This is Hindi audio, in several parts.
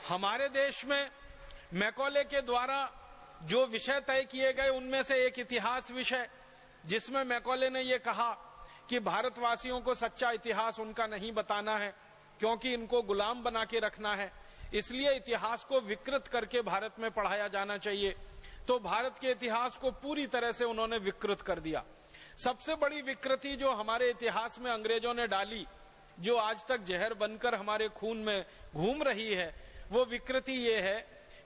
हमारे देश में मैकॉले के द्वारा जो विषय तय किए गए उनमें से एक इतिहास विषय, जिसमें मैकॉले ने ये कहा कि भारतवासियों को सच्चा इतिहास उनका नहीं बताना है क्योंकि इनको गुलाम बना के रखना है, इसलिए इतिहास को विकृत करके भारत में पढ़ाया जाना चाहिए। तो भारत के इतिहास को पूरी तरह से उन्होंने विकृत कर दिया। सबसे बड़ी विकृति जो हमारे इतिहास में अंग्रेजों ने डाली, जो आज तक जहर बनकर हमारे खून में घूम रही है, वो विकृति ये है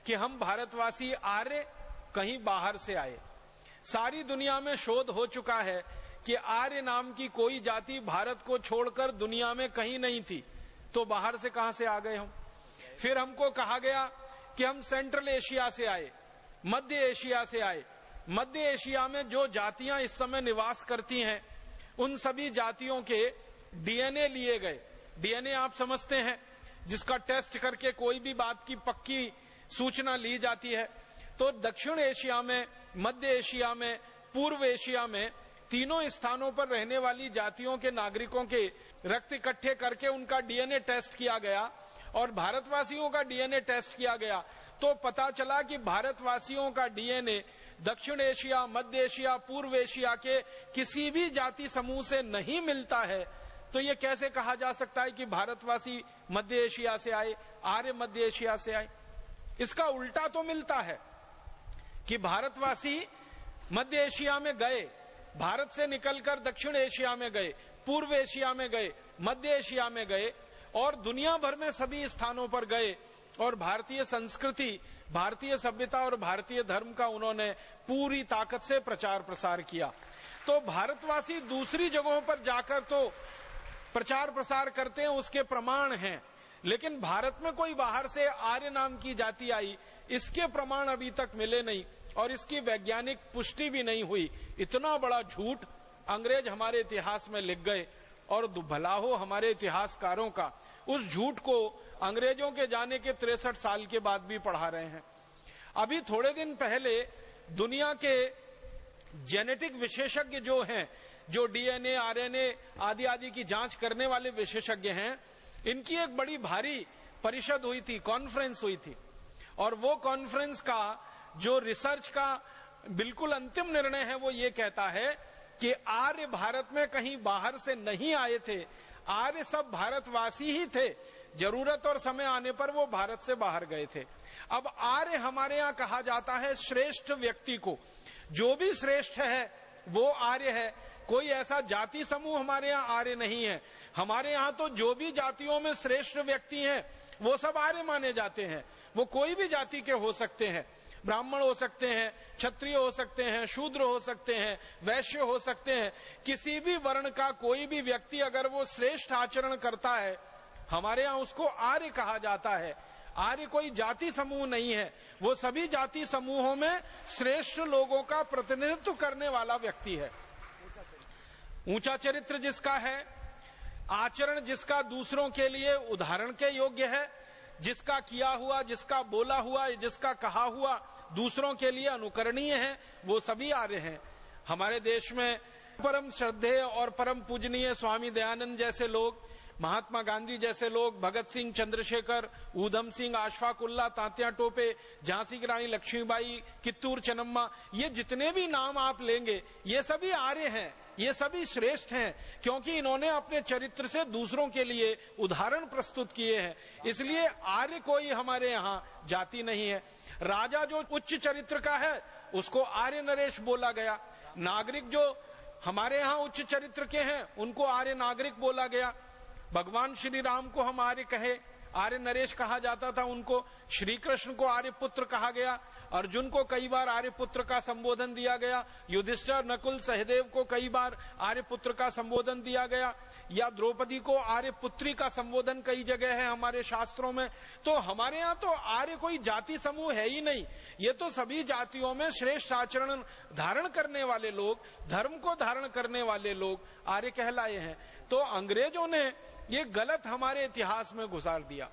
कि हम भारतवासी आर्य कहीं बाहर से आए। सारी दुनिया में शोध हो चुका है कि आर्य नाम की कोई जाति भारत को छोड़कर दुनिया में कहीं नहीं थी, तो बाहर से कहां से आ गए हम। फिर हमको कहा गया कि हम सेंट्रल एशिया से आए, मध्य एशिया से आए। मध्य एशिया में जो जातियां इस समय निवास करती हैं, उन सभी जातियों के डीएनए लिए गए। डीएनए आप समझते हैं, जिसका टेस्ट करके कोई भी बात की पक्की सूचना ली जाती है। तो दक्षिण एशिया में, मध्य एशिया में, पूर्व एशिया में, तीनों स्थानों पर रहने वाली जातियों के नागरिकों के रक्त इकट्ठे करके उनका डीएनए टेस्ट किया गया और भारतवासियों का डीएनए टेस्ट किया गया। तो पता चला कि भारतवासियों का डीएनए दक्षिण एशिया, मध्य एशिया, पूर्व एशिया के किसी भी जाति समूह से नहीं मिलता है। तो ये कैसे कहा जा सकता है कि भारतवासी मध्य एशिया से आए, आर्य मध्य एशिया से आए। इसका उल्टा तो मिलता है कि भारतवासी मध्य एशिया में गए, भारत से निकलकर दक्षिण एशिया में गए, पूर्व एशिया में गए, मध्य एशिया में गए और दुनिया भर में सभी स्थानों पर गए और भारतीय संस्कृति, भारतीय सभ्यता और भारतीय धर्म का उन्होंने पूरी ताकत से प्रचार प्रसार किया। तो भारतवासी दूसरी जगहों पर जाकर तो प्रचार प्रसार करते हैं, उसके प्रमाण हैं, लेकिन भारत में कोई बाहर से आर्य नाम की जाति आई, इसके प्रमाण अभी तक मिले नहीं और इसकी वैज्ञानिक पुष्टि भी नहीं हुई। इतना बड़ा झूठ अंग्रेज हमारे इतिहास में लिख गए और भला हो हमारे इतिहासकारों का, उस झूठ को अंग्रेजों के जाने के 63 साल के बाद भी पढ़ा रहे हैं। अभी थोड़े दिन पहले दुनिया के जेनेटिक विशेषज्ञ जो हैं, जो डीएनए, आरएनए आदि आदि की जांच करने वाले विशेषज्ञ हैं, इनकी एक बड़ी भारी परिषद हुई थी, कॉन्फ्रेंस हुई थी और वो कॉन्फ्रेंस का जो रिसर्च का बिल्कुल अंतिम निर्णय है वो ये कहता है कि आर्य भारत में कहीं बाहर से नहीं आए थे, आर्य सब भारतवासी ही थे, जरूरत और समय आने पर वो भारत से बाहर गए थे। अब आर्य हमारे यहाँ कहा जाता है श्रेष्ठ व्यक्ति को, जो भी श्रेष्ठ है वो आर्य है। कोई ऐसा जाति समूह हमारे यहाँ आर्य नहीं है। हमारे यहाँ तो जो भी जातियों में श्रेष्ठ व्यक्ति हैं वो सब आर्य माने जाते हैं। वो कोई भी जाति के हो सकते हैं, ब्राह्मण हो सकते हैं, क्षत्रिय हो सकते हैं, शूद्र हो सकते हैं, वैश्य हो सकते हैं। किसी भी वर्ण का कोई भी व्यक्ति अगर वो श्रेष्ठ आचरण करता है, हमारे यहाँ उसको आर्य कहा जाता है। आर्य कोई जाति समूह नहीं है, वो सभी जाति समूहों में श्रेष्ठ लोगों का प्रतिनिधित्व करने वाला व्यक्ति है। ऊंचा चरित्र जिसका है, आचरण जिसका दूसरों के लिए उदाहरण के योग्य है, जिसका किया हुआ, जिसका बोला हुआ, जिसका कहा हुआ दूसरों के लिए अनुकरणीय है, वो सभी आर्य हैं। हमारे देश में परम श्रद्धेय और परम पूजनीय स्वामी दयानंद जैसे लोग, महात्मा गांधी जैसे लोग, भगत सिंह, चंद्रशेखर, ऊधम सिंह, अशफाक उल्लाह, तात्या टोपे, झांसी की रानी लक्ष्मीबाई, कित्तूर चन्नम्मा, ये जितने भी नाम आप लेंगे ये सभी आर्य हैं, ये सभी श्रेष्ठ हैं, क्योंकि इन्होंने अपने चरित्र से दूसरों के लिए उदाहरण प्रस्तुत किए हैं। इसलिए आर्य कोई हमारे यहाँ जाति नहीं है। राजा जो उच्च चरित्र का है उसको आर्य नरेश बोला गया, नागरिक जो हमारे यहाँ उच्च चरित्र के हैं उनको आर्य नागरिक बोला गया। भगवान श्री राम को हम आर्य कहे, आर्य नरेश कहा जाता था उनको। श्री कृष्ण को आर्य पुत्र कहा गया, अर्जुन को कई बार आर्य पुत्र का संबोधन दिया गया, युधिष्ठिर, नकुल, सहदेव को कई बार आर्य पुत्र का संबोधन दिया गया, या द्रौपदी को आर्य पुत्री का संबोधन कई जगह है हमारे शास्त्रों में। तो हमारे यहाँ तो आर्य कोई जाति समूह है ही नहीं, ये तो सभी जातियों में श्रेष्ठ आचरण धारण करने वाले लोग, धर्म को धारण करने वाले लोग आर्य कहलाए हैं। तो अंग्रेजों ने ये गलत हमारे इतिहास में घुसार दिया।